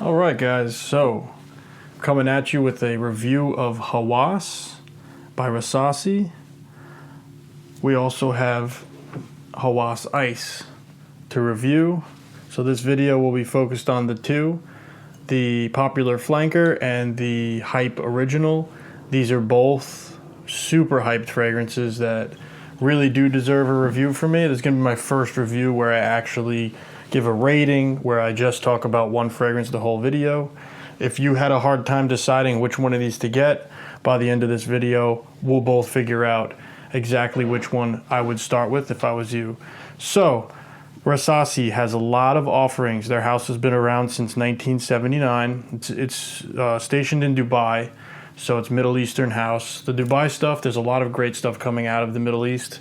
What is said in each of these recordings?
All right, guys, so coming at you with a review of Hawas by Rasasi. We also have Hawas ICE to review. So this video will be focused on the two, the popular flanker and the hype original. These are both super hyped fragrances that really do deserve a review from me. This is going to be my first review where I actually give a rating, where I just talk about one fragrance the whole video. If you had a hard time deciding which one of these to get, by the end of this video, we'll both figure out exactly which one I would start with if I was you. So, Rasasi has a lot of offerings. Their house has been around since 1979. It's stationed in Dubai, so it's Middle Eastern house. The Dubai stuff, there's a lot of great stuff coming out of the Middle East,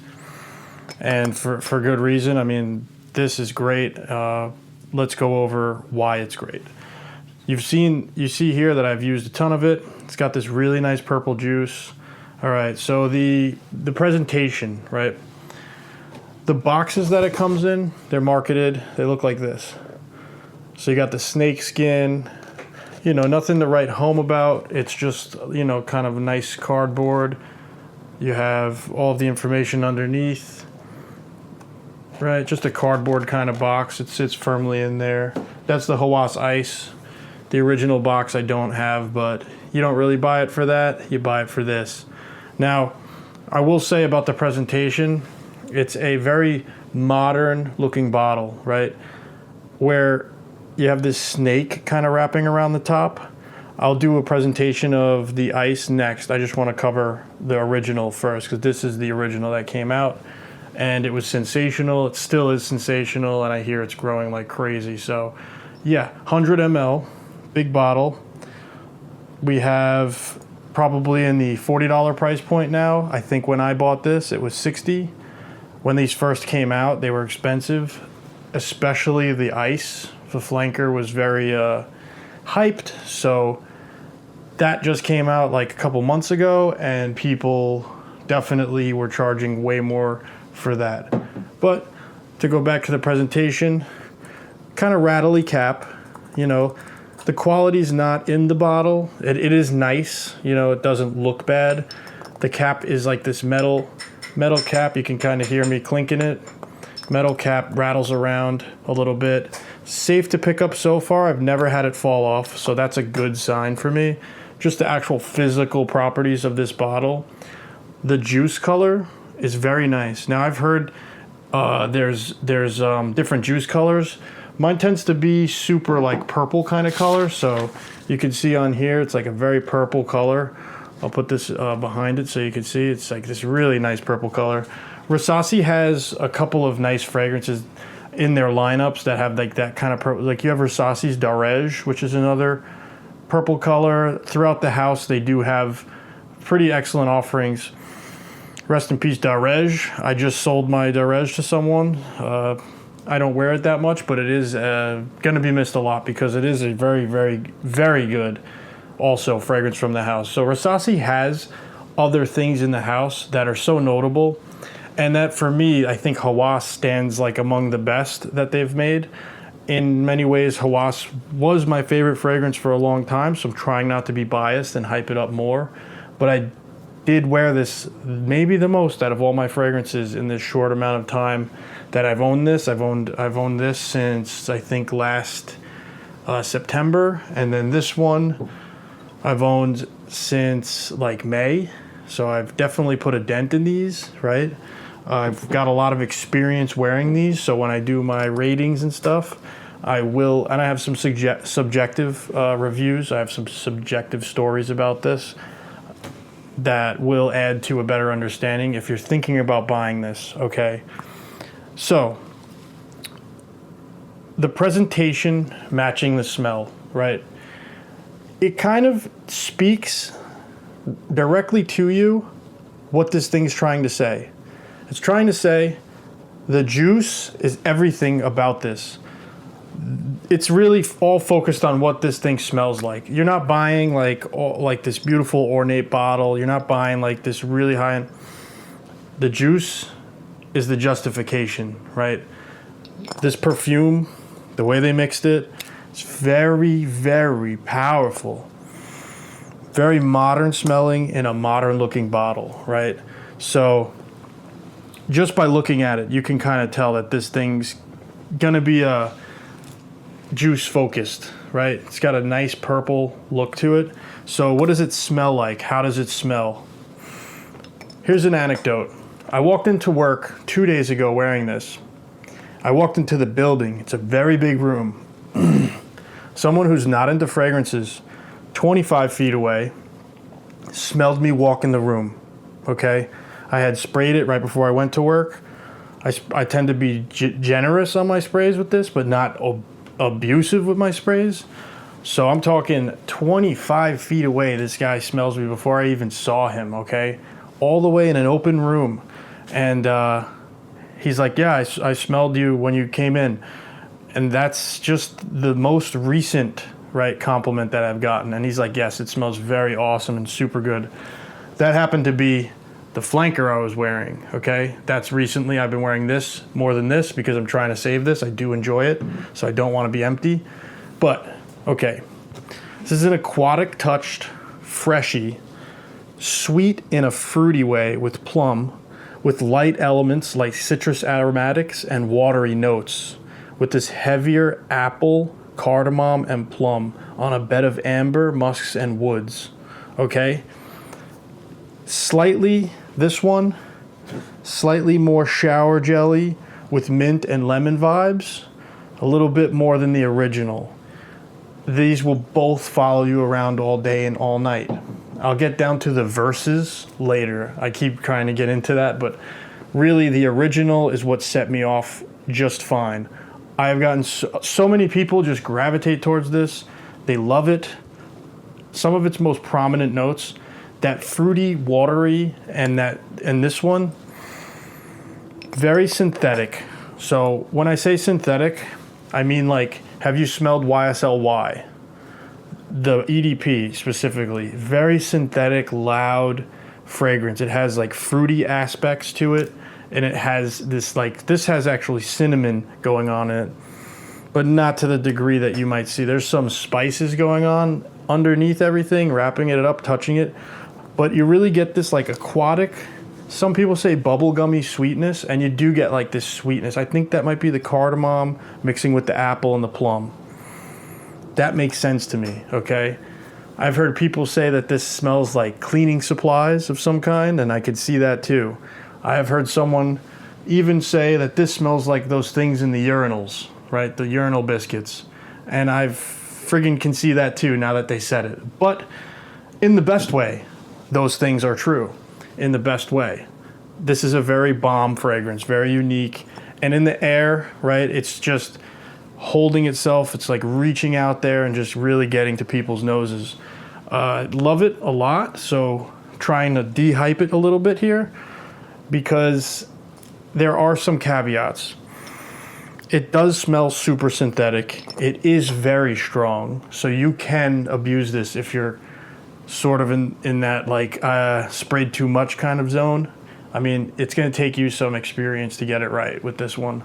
and for good reason. I mean, this is great. Let's go over why it's great. You see here that I've used a ton of it. It's got this really nice purple juice. All right, so the presentation, right? The boxes that it comes in, they're marketed, they look like this. So you got the snake skin, you know, nothing to write home about. It's just, you know, kind of a nice cardboard. You have all of the information underneath. Right, just a cardboard kind of box. It sits firmly in there. That's the Hawas ICE. The original box I don't have, but you don't really buy it for that. You buy it for this. Now, I will say about the presentation, it's a very modern looking bottle, right? Where you have this snake kind of wrapping around the top. I'll do a presentation of the ICE next. I just want to cover the original first, because this is the original that came out. And it was sensational. It still is sensational, and I hear it's growing like crazy. So yeah, 100 ml, big bottle. We have probably in the $40 price point now. I think when I bought this, it was $60. When these first came out, they were expensive, especially the ICE. The flanker was very hyped. So that just came out like a couple months ago, and people definitely were charging way more for that. But to go back to the presentation, kind of rattly cap, you know, the quality's not in the bottle. It is nice, you know, it doesn't look bad. The cap is like this metal cap. You can kind of hear me clinking it. Metal cap rattles around a little bit. Safe to pick up so far. I've never had it fall off, so that's a good sign for me. Just the actual physical properties of this bottle. The juice color is very nice. Now I've heard there's different juice colors. Mine tends to be super like purple kind of color. So you can see on here, it's like a very purple color. I'll put this behind it so you can see. It's like this really nice purple color. Rasasi has a couple of nice fragrances in their lineups that have like that kind of purple. Like you have Rasasi's Darej, which is another purple color. Throughout the house, they do have pretty excellent offerings. Rest in peace, Darej. I just sold my Darej to someone. I don't wear it that much, but it is going to be missed a lot because it is a very, very, very good also fragrance from the house. So Rasasi has other things in the house that are so notable, and that for me, I think Hawas stands like among the best that they've made. In many ways, Hawas was my favorite fragrance for a long time, so I'm trying not to be biased and hype it up more. But I did wear this maybe the most out of all my fragrances in this short amount of time that I've owned this. I've owned this since I think last September, and then this one I've owned since like May. So I've definitely put a dent in these, right? I've got a lot of experience wearing these, so when I do my ratings and stuff, I will, and I have some subjective reviews. I have some subjective stories about this that will add to a better understanding if you're thinking about buying this, okay? So, the presentation matching the smell, right? It kind of speaks directly to you what this thing's trying to say. It's trying to say the juice is everything about this. It's really all focused on what this thing smells like. You're not buying like this beautiful ornate bottle. You're not buying like this really high-end. The juice is the justification, right? This perfume, the way they mixed it, It's very, very powerful. Very modern smelling in a modern looking bottle, right? So just by looking at it, you can kind of tell that this thing's gonna be a juice focused, right? It's got a nice purple look to it. So what does it smell like? How does it smell? Here's an anecdote. I walked into work 2 days ago wearing this. I walked into the building. It's a very big room. Someone who's not into fragrances, 25 feet away, smelled me walk in the room, okay? I had sprayed it right before I went to work. I tend to be generous on my sprays with this, but not abusive with my sprays. So I'm talking 25 feet away, this guy smells me before I even saw him, okay? All the way in an open room. And he's like, yeah, I smelled you when you came in. And that's just the most recent, right, compliment that I've gotten. And he's like, yes, it smells very awesome and super good. That happened to be the flanker I was wearing, okay? That's recently. I've been wearing this more than this because I'm trying to save this. I do enjoy it, so I don't want to be empty. But, okay, this is an aquatic touched freshie, sweet in a fruity way with plum, with light elements like citrus aromatics and watery notes, with this heavier apple, cardamom, and plum on a bed of amber, musks, and woods, okay? This one, slightly more shower jelly with mint and lemon vibes, a little bit more than the original. These will both follow you around all day and all night. I'll get down to the verses later. I keep trying to get into that, but really the original is what set me off just fine. I've gotten so many people just gravitate towards this. They love it. Some of its most prominent notes, that fruity, watery, and this one, very synthetic. So when I say synthetic, I mean like, have you smelled YSL? The EDP specifically, very synthetic, loud fragrance. It has like fruity aspects to it, and it has this has actually cinnamon going on in it, but not to the degree that you might see. There's some spices going on underneath everything, wrapping it up, touching it, but you really get this like aquatic, some people say bubblegummy sweetness, and you do get like this sweetness. I think that might be the cardamom mixing with the apple and the plum. That makes sense to me, okay? I've heard people say that this smells like cleaning supplies of some kind, and I could see that too. I have heard someone even say that this smells like those things in the urinals, right? The urinal biscuits. And I friggin' can see that too now that they said it. But in the best way, those things are true. In the best way. This is a very bomb fragrance, very unique. And in the air, right, it's just holding itself. It's like reaching out there and just really getting to people's noses. Love it a lot, so trying to de-hype it a little bit here because there are some caveats. It does smell super synthetic. It is very strong, so you can abuse this if you're sort of in that like sprayed too much kind of zone. I mean, it's going to take you some experience to get it right with this one.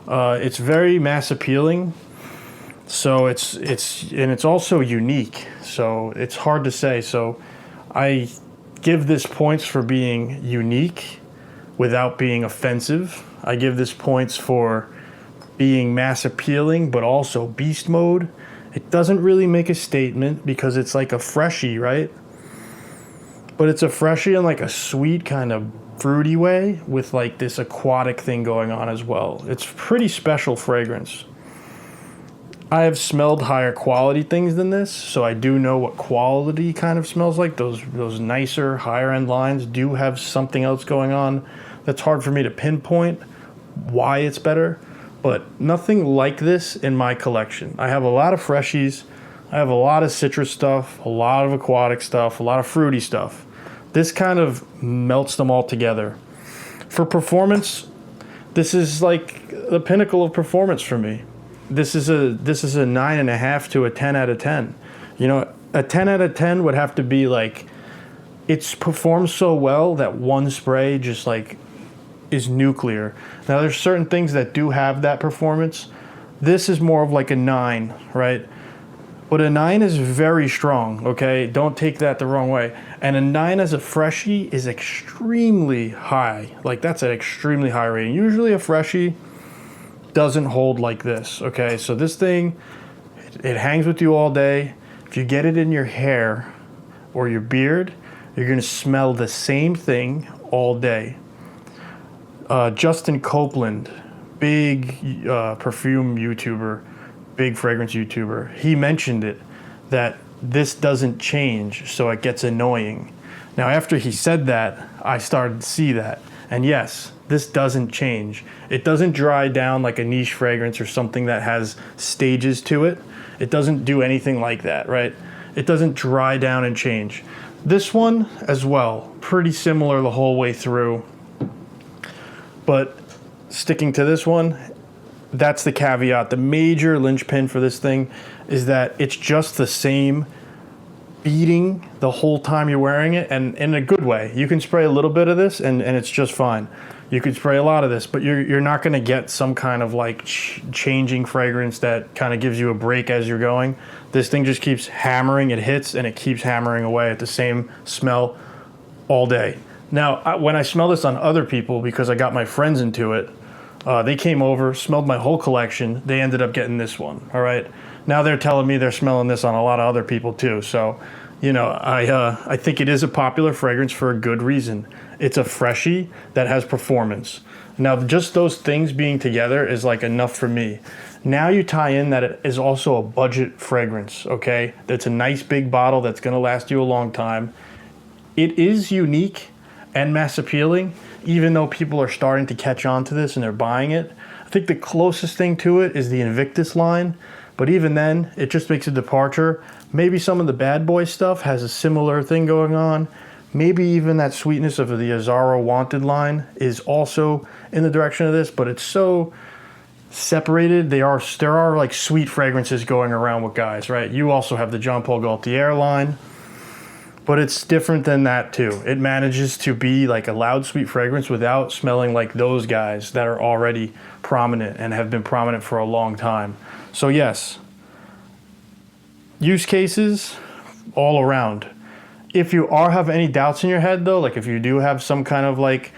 It's very mass appealing, so it's also unique, so it's hard to say. So I give this points for being unique without being offensive. I give this points for being mass appealing but also beast mode. It doesn't really make a statement because it's like a freshie, right? But it's a freshie in like a sweet kind of fruity way with like this aquatic thing going on as well. It's pretty special fragrance. I have smelled higher quality things than this, so I do know what quality kind of smells like. Those nicer, higher end lines do have something else going on that's hard for me to pinpoint why it's better, but nothing like this in my collection. I have a lot of freshies, I have a lot of citrus stuff, a lot of aquatic stuff, a lot of fruity stuff. This kind of melts them all together. For performance, this is like the pinnacle of performance for me. This is a 9.5 to a 10 out of 10. You know, a 10 out of 10 would have to be like, it's performed so well that one spray just like is nuclear. Now there's certain things that do have that performance, This is more of like a 9, right? But a 9 is very strong, okay? Don't take that the wrong way. And a 9 as a freshie is extremely high. Like, that's an extremely high rating. Usually a freshie doesn't hold like this, okay? So this thing, it hangs with you all day. If you get it in your hair or your beard, you're gonna smell the same thing all day. Justin Copeland, big perfume YouTuber, big fragrance YouTuber, he mentioned it, that this doesn't change, so it gets annoying. Now, after he said that, I started to see that. And yes, this doesn't change. It doesn't dry down like a niche fragrance or something that has stages to it. It doesn't do anything like that, right? It doesn't dry down and change. This one as well, pretty similar the whole way through. But sticking to this one, that's the caveat. The major linchpin for this thing is that it's just the same beating the whole time you're wearing it, and in a good way. You can spray a little bit of this and it's just fine. You could spray a lot of this, but you're not going to get some kind of like changing fragrance that kind of gives you a break as you're going. This thing just keeps hammering, it hits, and it keeps hammering away at the same smell all day. Now, when I smell this on other people, because I got my friends into it, they came over, smelled my whole collection. They ended up getting this one, all right? Now they're telling me they're smelling this on a lot of other people too. So, you know, I think it is a popular fragrance for a good reason. It's a freshie that has performance. Now, just those things being together is like enough for me. Now you tie in that it is also a budget fragrance, okay? That's a nice big bottle that's gonna last you a long time. It is unique and mass appealing, even though people are starting to catch on to this and they're buying it. I think the closest thing to it is the Invictus line, but even then, it just makes a departure. Maybe some of the Bad Boy stuff has a similar thing going on. Maybe even that sweetness of the Azzaro Wanted line is also in the direction of this, but it's so separated. There are like sweet fragrances going around with guys, right? You also have the Jean Paul Gaultier line, but it's different than that too. It manages to be like a loud, sweet fragrance without smelling like those guys that are already prominent and have been prominent for a long time. So yes, use cases all around. If you have any doubts in your head though, like if you do have some kind of like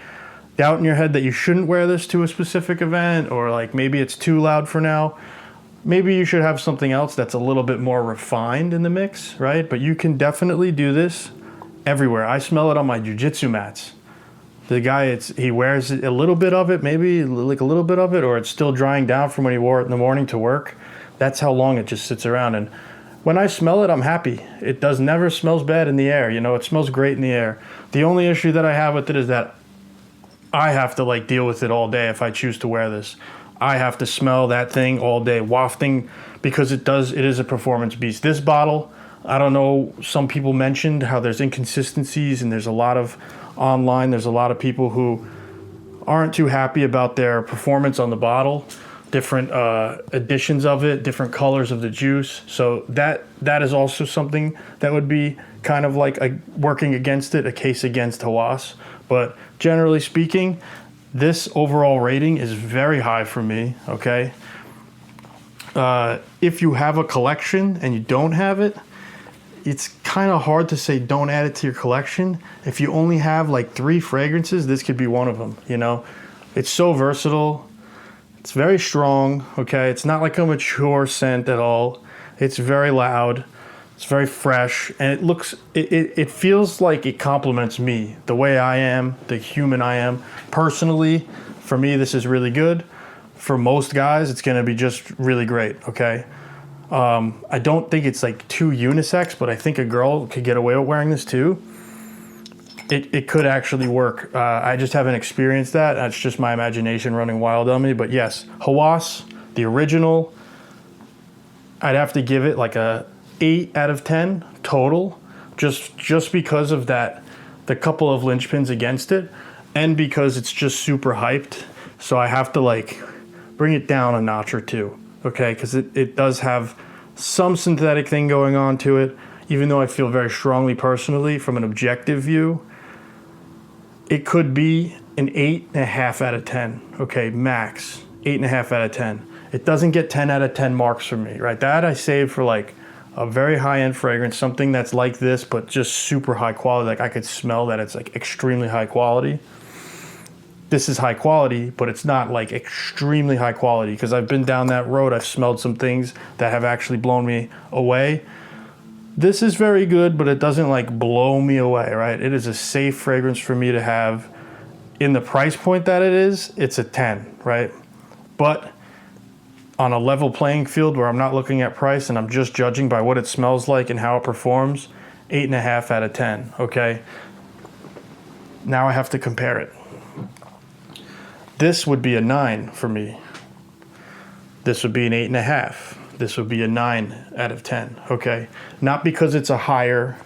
doubt in your head that you shouldn't wear this to a specific event, or like maybe it's too loud for now, maybe you should have something else that's a little bit more refined in the mix, right? But you can definitely do this everywhere. I smell it on my jiu-jitsu mats. The guy, he wears a little bit of it, maybe like a little bit of it, or it's still drying down from when he wore it in the morning to work. That's how long it just sits around. And when I smell it, I'm happy. It never smells bad in the air. You know, it smells great in the air. The only issue that I have with it is that I have to like deal with it all day if I choose to wear this. I have to smell that thing all day, wafting, because it is a performance beast. This bottle, I don't know, some people mentioned how there's inconsistencies, and there's a lot of people who aren't too happy about their performance on the bottle, different editions of it, different colors of the juice. So that is also something that would be kind of like working against it, a case against Hawas. But generally speaking, this overall rating is very high for me, okay? If you have a collection and you don't have it, it's kind of hard to say don't add it to your collection. If you only have like 3 fragrances, this could be one of them, you know? It's so versatile. It's very strong, okay? It's not like a mature scent at all. It's very loud. It's very fresh, and it feels like it complements me, the way I am, the human I am. Personally, for me, this is really good. For most guys, it's gonna be just really great, okay? I don't think it's like too unisex, but I think a girl could get away with wearing this too. It could actually work. I just haven't experienced that. That's just my imagination running wild on me. But yes, Hawas, the original, I'd have to give it like a 8 out of 10 total, just because of that, the couple of linchpins against it, and because it's just super hyped. So I have to like bring it down a notch or two, okay? Because it does have some synthetic thing going on to it, even though I feel very strongly personally from an objective view, it could be an 8.5 out of 10, okay, max, 8.5 out of 10. It doesn't get 10 out of 10 marks from me, right? That I save for like a very high-end fragrance, something that's like this, but just super high quality. Like I could smell that it's like extremely high quality. This is high quality, but it's not like extremely high quality, because I've been down that road. I've smelled some things that have actually blown me away. This is very good, but it doesn't like blow me away, right? It is a safe fragrance for me to have. In the price point that it is, it's a 10, right? But on a level playing field where I'm not looking at price and I'm just judging by what it smells like and how it performs, 8.5 out of 10, okay? Now I have to compare it. This would be a 9 for me. This would be an 8.5. This would be a 9 out of 10, okay? Not because it's a higher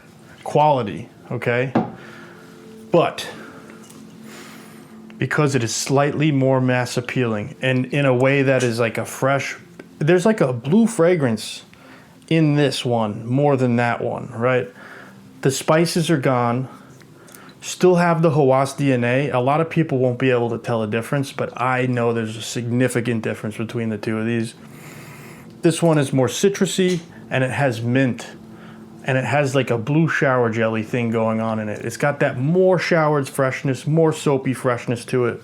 quality, okay? But because it is slightly more mass appealing, and in a way that is like a fresh, there's like a blue fragrance in this one more than that one, right? The spices are gone, still have the Hawas DNA. A lot of people won't be able to tell a difference, but I know there's a significant difference between the two of these. This one is more citrusy, and it has mint, and it has like a blue shower jelly thing going on in it. It's got that more showered freshness, more soapy freshness to it,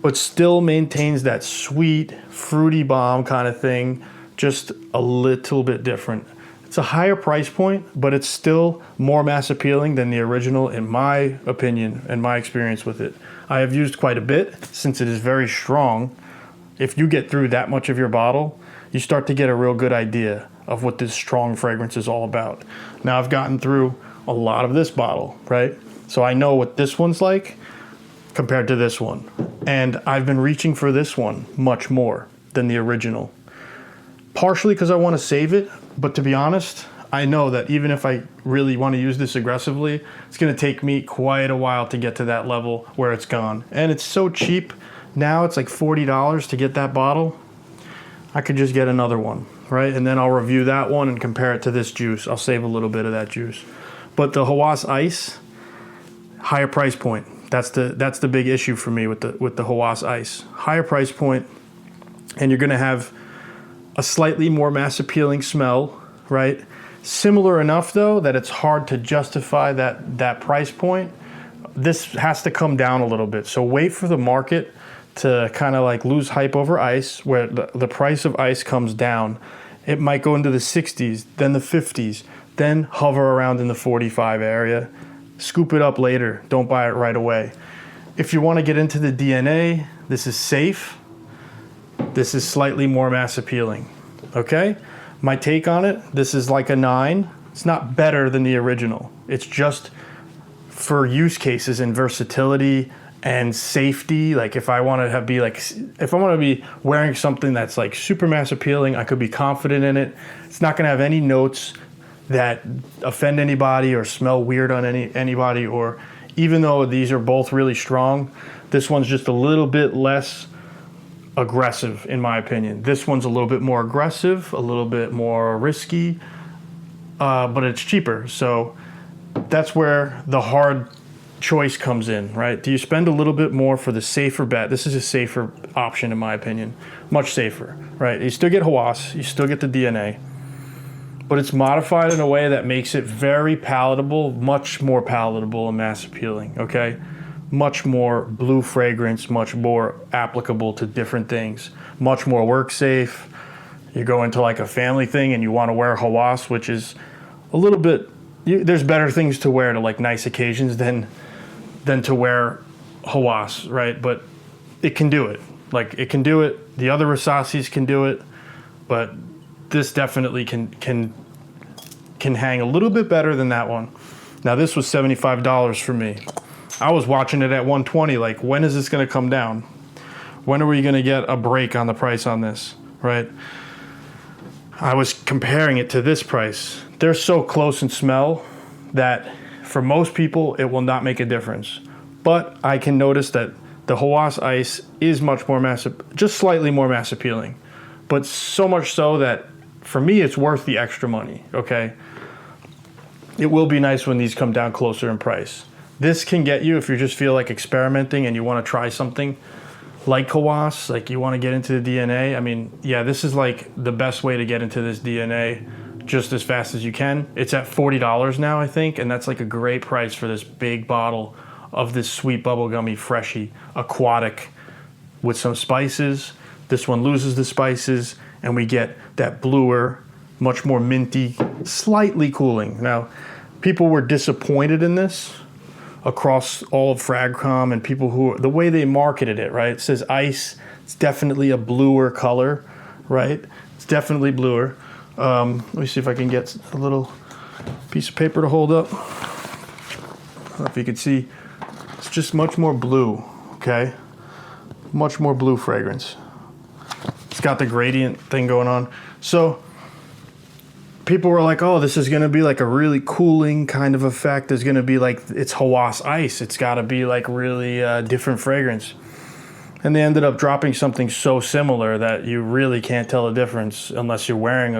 but still maintains that sweet, fruity bomb kind of thing, just a little bit different. It's a higher price point, but it's still more mass appealing than the original, in my opinion and my experience with it. I have used quite a bit since it is very strong. If you get through that much of your bottle, you start to get a real good idea of what this strong fragrance is all about. Now I've gotten through a lot of this bottle, right? So I know what this one's like compared to this one. And I've been reaching for this one much more than the original. Partially because I want to save it, but to be honest, I know that even if I really want to use this aggressively, it's going to take me quite a while to get to that level where it's gone. And it's so cheap. Now it's like $40 to get that bottle. I could just get another one, right? And then I'll review that one and compare it to this juice. I'll save a little bit of that juice. But the Hawas ICE, higher price point. That's the big issue for me with the Hawas ICE. Higher price point, and you're gonna have a slightly more mass appealing smell, right? Similar enough though that it's hard to justify that price point. This has to come down a little bit. So wait for the market to kind of like lose hype over ice, where the price of ice comes down. It might go into the 60s, then the 50s, then hover around in the 45 area. Scoop it up later. Don't buy it right away. If you want to get into the DNA, this is safe. This is slightly more mass appealing. Okay? My take on it, this is like a 9. It's not better than the original. It's just for use cases and versatility and safety. Like if I want to be wearing something that's like super mass appealing, I could be confident in it. It's not going to have any notes that offend anybody or smell weird on anybody. Or even though these are both really strong, this one's just a little bit less aggressive in my opinion. This one's a little bit more aggressive, a little bit more risky, but it's cheaper. So that's where the hard choice comes in, right? Do you spend a little bit more for the safer bet? This is a safer option in my opinion, much safer, right? You still get Hawas, you still get the DNA, but it's modified in a way that makes it very palatable, much more palatable and mass appealing, okay? Much more blue fragrance, much more applicable to different things, much more work safe. You go into like a family thing and you want to wear Hawas, which is a little bit, there's better things to wear to like nice occasions than to wear Hawas, right? But it can do it. Like it can do it. The other Rasasis can do it, but this definitely can hang a little bit better than that one. Now this was $75 for me. I was watching it at 120. Like, when is this going to come down? When are we going to get a break on the price on this, right? I was comparing it to this price. They're so close in smell that for most people, it will not make a difference. But I can notice that the Hawas ICE is much more just slightly more mass appealing, but so much so that for me, it's worth the extra money, okay? It will be nice when these come down closer in price. This can get you, if you just feel like experimenting and you want to try something, like Hawas, like you want to get into the DNA, I mean, yeah, this is like the best way to get into this DNA just as fast as you can. It's at $40 now, I think, and that's like a great price for this big bottle of this sweet bubblegummy freshie aquatic with some spices. This one loses the spices, and we get that bluer, much more minty, slightly cooling. Now, people were disappointed in this across all of Frag.com, and people who, the way they marketed it, right? It says ice, it's definitely a bluer color, right? It's definitely bluer. Let me see if I can get a little piece of paper to hold up. I don't know if you can see, it's just much more blue, okay? Much more blue fragrance. It's got the gradient thing going on. So people were like, oh, this is gonna be like a really cooling kind of effect. There's gonna be like, it's Hawas ICE. It's gotta be like really different fragrance. And they ended up dropping something so similar that you really can't tell the difference unless you're wearing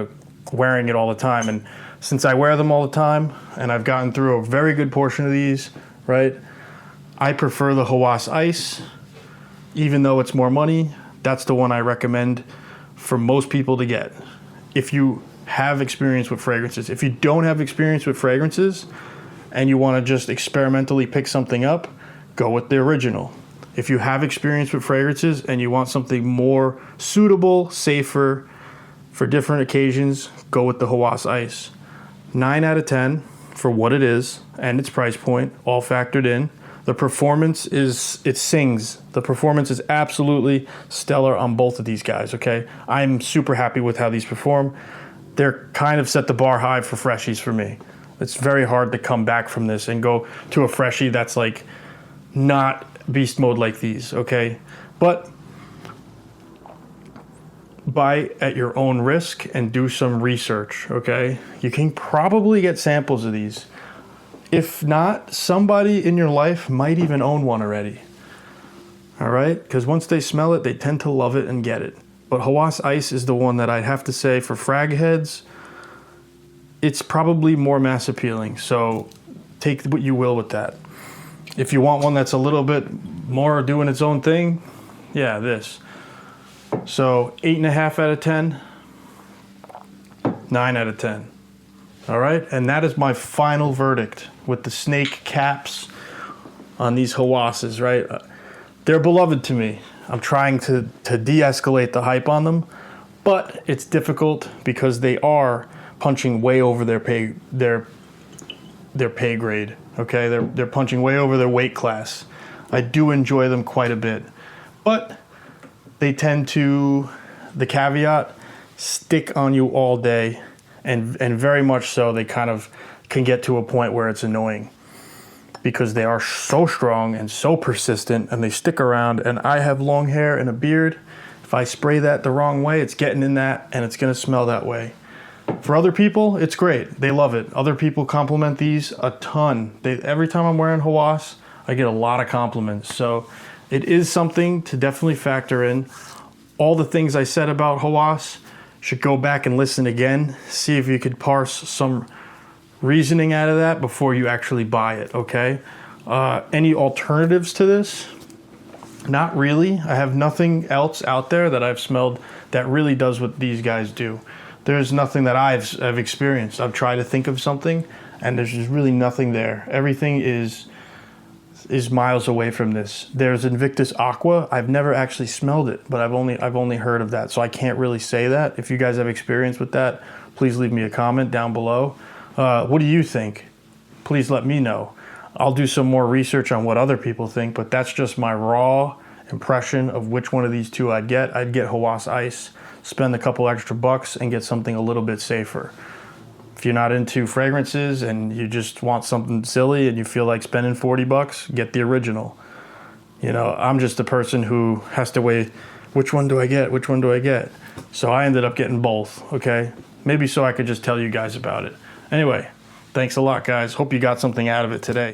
it all the time. And since I wear them all the time, and I've gotten through a very good portion of these, right? I prefer the Hawas ICE, even though it's more money. That's the one I recommend for most people to get. If you have experience with fragrances. If you don't have experience with fragrances and you want to just experimentally pick something up, go with the original. If you have experience with fragrances and you want something more suitable, safer for different occasions, go with the Hawas ICE. 9 out of 10 for what it is and its price point, all factored in. The performance is, it sings. The performance is absolutely stellar on both of these guys, okay? I'm super happy with how these perform. They're kind of set the bar high for freshies for me. It's very hard to come back from this and go to a freshie that's like not beast mode like these, okay? But buy at your own risk and do some research, okay? You can probably get samples of these. If not, somebody in your life might even own one already, all right? Because once they smell it, they tend to love it and get it. But Hawas ICE is the one that I'd have to say for frag heads, it's probably more mass appealing. So take what you will with that. If you want one that's a little bit more doing its own thing, yeah, this. So 8.5 out of 10, 9 out of 10. All right, and that is my final verdict with the snake caps on these Hawases, right? They're beloved to me. I'm trying to de-escalate the hype on them, but it's difficult because they are punching way over their pay grade. Okay, they're punching way over their weight class. I do enjoy them quite a bit, but they tend to, the caveat, stick on you all day, and very much so. They kind of can get to a point where it's annoying, because they are so strong and so persistent and they stick around. And I have long hair and a beard. If I spray that the wrong way, it's getting in that and it's gonna smell that way. For other people, it's great. They love it. Other people compliment these a ton. Every time I'm wearing Hawas, I get a lot of compliments. So it is something to definitely factor in. All the things I said about Hawas, should go back and listen again. See if you could parse some reasoning out of that before you actually buy it, okay? Any alternatives to this? Not really. I have nothing else out there that I've smelled that really does what these guys do. There's nothing that I've experienced. I've tried to think of something and there's just really nothing there. Everything is miles away from this. There's Invictus Aqua. I've never actually smelled it, but I've only heard of that, so I can't really say that. If you guys have experience with that, please leave me a comment down below. What do you think? Please let me know. I'll do some more research on what other people think, but that's just my raw impression of which one of these two I'd get. I'd get Hawas ICE, spend a couple extra bucks, and get something a little bit safer. If you're not into fragrances and you just want something silly and you feel like spending 40 bucks, get the original. You know, I'm just a person who has to weigh, which one do I get? Which one do I get? So I ended up getting both, okay? Maybe so I could just tell you guys about it. Anyway, thanks a lot, guys. Hope you got something out of it today.